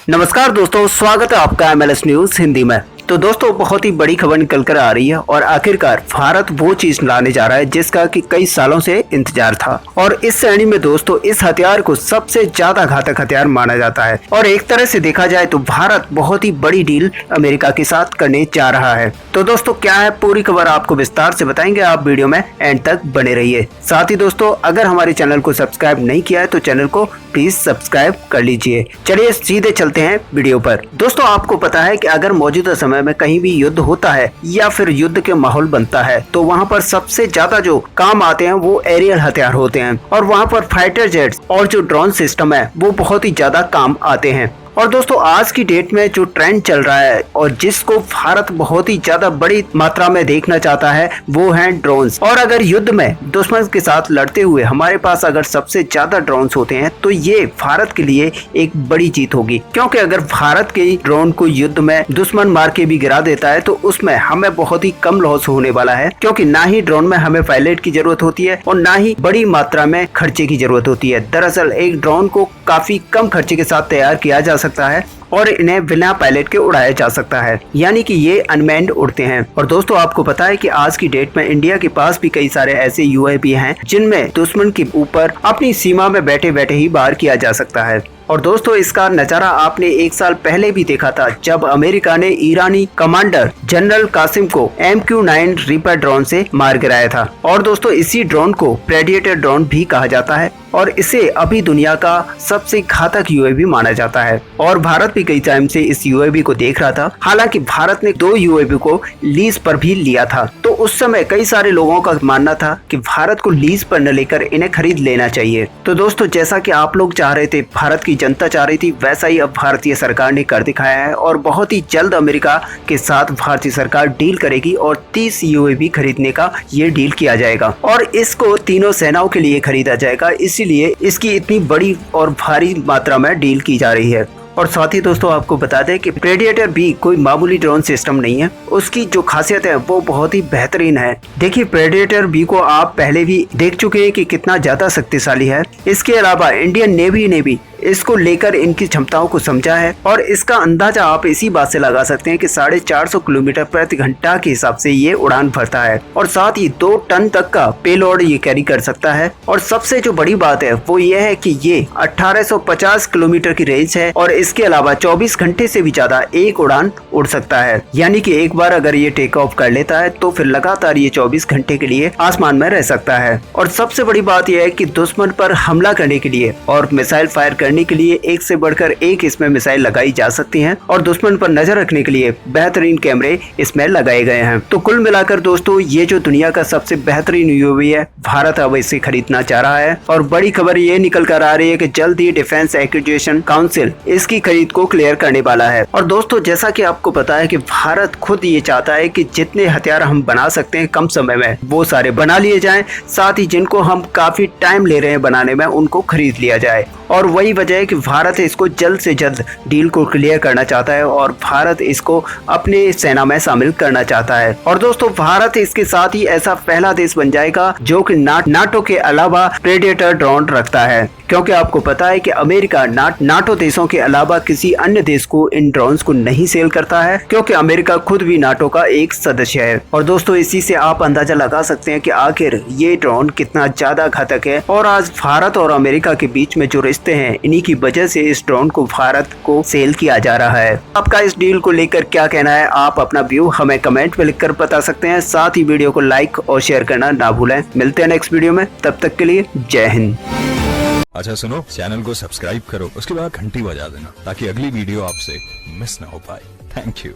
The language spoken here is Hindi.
नमस्कार दोस्तों, स्वागत है आपका MLS न्यूज हिंदी में। तो दोस्तों, बहुत ही बड़ी खबर निकल कर आ रही है और आखिरकार भारत वो चीज लाने जा रहा है जिसका कि कई सालों से इंतजार था। और इस श्रेणी में दोस्तों इस हथियार को सबसे ज्यादा घातक हथियार माना जाता है और एक तरह से देखा जाए तो भारत बहुत ही बड़ी डील अमेरिका के साथ करने जा रहा है। तो दोस्तों क्या है पूरी खबर आपको विस्तार से बताएंगे, आप वीडियो में एंड तक बने रहिए। साथ ही दोस्तों अगर हमारे चैनल को सब्सक्राइब नहीं किया है तो चैनल को प्लीज सब्सक्राइब कर लीजिए। चलिए सीधे चलते हैं वीडियो पर। दोस्तों आपको पता है कि अगर मौजूदा समय में कहीं भी युद्ध होता है या फिर युद्ध के माहौल बनता है तो वहाँ पर सबसे ज्यादा जो काम आते हैं वो एरियल हथियार होते हैं और वहाँ पर फाइटर जेट्स और जो ड्रोन सिस्टम है वो बहुत ही ज्यादा काम आते हैं। और दोस्तों आज की डेट में जो ट्रेंड चल रहा है और जिसको भारत बहुत ही ज्यादा बड़ी मात्रा में देखना चाहता है वो है ड्रोन्स। और अगर युद्ध में दुश्मन के साथ लड़ते हुए हमारे पास अगर सबसे ज्यादा ड्रोन्स होते हैं तो ये भारत के लिए एक बड़ी जीत होगी, क्योंकि अगर भारत के ड्रोन को युद्ध में दुश्मन मार के भी गिरा देता है तो उसमें हमें बहुत ही कम लॉस होने वाला है, क्योंकि ना ही ड्रोन में हमें पायलट की जरूरत होती है और ना ही बड़ी मात्रा में खर्चे की जरूरत होती है। दरअसल एक ड्रोन को काफी कम खर्चे के साथ तैयार किया जा सकता है और इन्हें बिना पायलट के उड़ाया जा सकता है, यानी कि ये अनमैन्ड उड़ते हैं। और दोस्तों आपको पता है कि आज की डेट में इंडिया के पास भी कई सारे ऐसे UAV हैं जिनमें दुश्मन के ऊपर अपनी सीमा में बैठे बैठे ही वार किया जा सकता है। और दोस्तों इसका नजारा आपने एक साल पहले भी देखा था जब अमेरिका ने ईरानी कमांडर जनरल कासिम को MQ-9 रीपर ड्रोन से मार गिराया था। और दोस्तों इसी ड्रोन को प्रेडिएटर ड्रोन भी कहा जाता है और इसे अभी दुनिया का सबसे घातक UAV माना जाता है। और भारत भी कई टाइम से इस UAV को देख रहा था। हालांकि भारत ने 2 UAV को लीज पर भी लिया था, तो उस समय कई सारे लोगों का मानना था कि भारत को लीज पर न लेकर इन्हें खरीद लेना चाहिए। तो दोस्तों जैसा कि आप लोग चाह रहे थे, भारत की जनता चाह रही थी, वैसा ही अब भारतीय सरकार ने कर दिखाया है और बहुत ही जल्द अमेरिका के साथ भारतीय सरकार डील करेगी और 30 UAV खरीदने का ये डील किया जाएगा और इसको तीनों सेनाओं के लिए खरीदा जाएगा। इसीलिए इसकी इतनी बड़ी और भारी मात्रा में डील की जा रही है। और साथ ही दोस्तों आपको बता दें कि प्रेडिएटर भी कोई मामूली ड्रोन सिस्टम नहीं है, उसकी जो खासियत है वो बहुत ही बेहतरीन है। देखिए प्रेडिएटर भी को आप पहले भी देख चुके हैं कि कितना ज्यादा शक्तिशाली है। इसके अलावा इंडियन नेवी ने भी इसको लेकर इनकी क्षमताओं को समझा है और इसका अंदाजा आप इसी बात से लगा सकते हैं कि 450 किलोमीटर प्रति घंटा के हिसाब से ये उड़ान भरता है और साथ ही 2 टन तक का पेलोड ये कैरी कर सकता है। और सबसे जो बड़ी बात है वो ये है कि ये 1850 किलोमीटर की रेंज है और इसके अलावा 24 घंटे से भी ज्यादा एक उड़ान उड़ सकता है, यानी कि एक बार अगर ये टेक ऑफ कर लेता है तो फिर लगातार ये 24 घंटे के लिए आसमान में रह सकता है। और सबसे बड़ी बात यह है कि दुश्मन पर हमला करने के लिए और मिसाइल फायर करने के लिए एक से बढ़कर एक इसमें मिसाइल लगाई जा सकती हैं और दुश्मन पर नजर रखने के लिए बेहतरीन कैमरे इसमें लगाए गए हैं। तो कुल मिलाकर दोस्तों ये जो दुनिया का सबसे बेहतरीन UAV है, भारत अब इसे खरीदना चाह रहा है। और बड़ी खबर ये निकल कर आ रही है कि जल्द ही डिफेंस एक्विजिशन काउंसिल इसकी खरीद को क्लियर करने वाला है। और दोस्तों जैसा कि आपको पता है कि भारत खुद ये चाहता है कि जितने हथियार हम बना सकते हैं कम समय में वो सारे बना लिए जाएं, साथ ही जिनको हम काफी टाइम ले रहे हैं बनाने में उनको खरीद लिया जाए। और वही वजह है कि भारत इसको जल्द से जल्द डील को क्लियर करना चाहता है और भारत इसको अपने सेना में शामिल करना चाहता है। और दोस्तों भारत इसके साथ ही ऐसा पहला देश बन जाएगा जो कि नाटो के अलावा प्रेडिएटर ड्रोन रखता है, क्योंकि आपको पता है कि अमेरिका नाटो देशों के अलावा किसी अन्य देश को इन ड्रोन्स को नहीं सेल करता है, क्योंकि अमेरिका खुद भी नाटो का एक सदस्य है। और दोस्तों इसी से आप अंदाजा लगा सकते हैं कि आखिर ये ड्रोन कितना ज्यादा घातक है। और आज भारत और अमेरिका के बीच में जो रिश्ते हैं इन्हीं की वजह से इस ड्रोन को भारत को सेल किया जा रहा है। आपका इस डील को लेकर क्या कहना है, आप अपना व्यू हमें कमेंट में लिखकर बता सकते हैं। साथ ही वीडियो को लाइक और शेयर करना ना भूलें। मिलते हैं नेक्स्ट वीडियो में, तब तक के लिए जय हिंद। अच्छा सुनो, चैनल को सब्सक्राइब करो, उसके बाद घंटी बजा देना ताकि अगली वीडियो आपसे मिस ना हो पाए। Thank you.